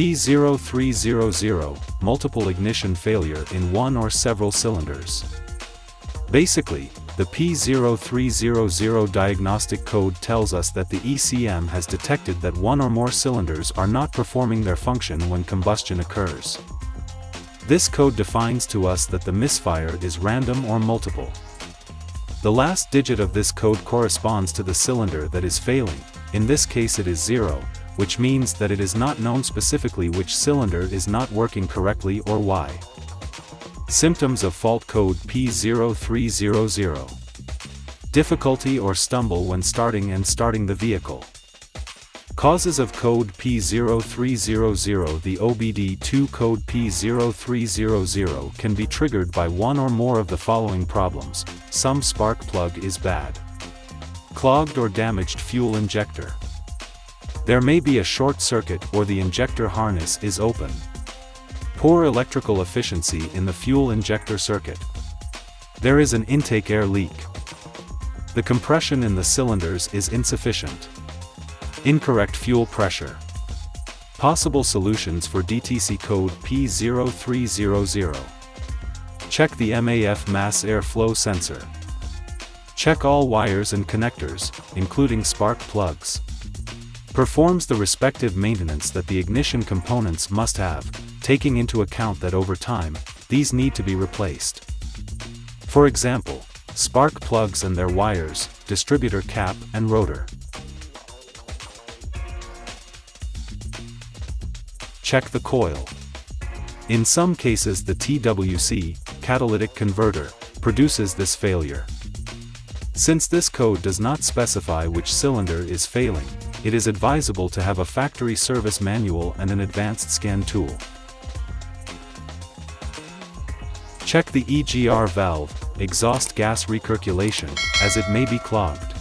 P0300, multiple ignition failure in one or several cylinders. Basically, the P0300 diagnostic code tells us that the ECM has detected that one or more cylinders are not performing their function when combustion occurs. This code defines to us that the misfire is random or multiple. The last digit of this code corresponds to the cylinder that is failing, in this case it is 0, which means that it is not known specifically which cylinder is not working correctly or why. Symptoms of fault code P0300. Difficulty or stumble when starting the vehicle. Causes of code P0300. The OBD2 code P0300 can be triggered by one or more of the following problems. Some spark plug is bad. Clogged or damaged fuel injector. There may be a short circuit or the injector harness is open. Poor electrical efficiency in the fuel injector circuit. There is an intake air leak. The compression in the cylinders is insufficient. Incorrect fuel pressure. Possible solutions for DTC code P0300. Check the MAF mass airflow sensor. Check all wires and connectors, including spark plugs. Performs the respective maintenance that the ignition components must have, taking into account that over time, these need to be replaced. For example, spark plugs and their wires, distributor cap and rotor. Check the coil. In some cases the TWC, catalytic converter, produces this failure. Since this code does not specify which cylinder is failing, it is advisable to have a factory service manual and an advanced scan tool. Check the EGR valve, exhaust gas recirculation, as it may be clogged.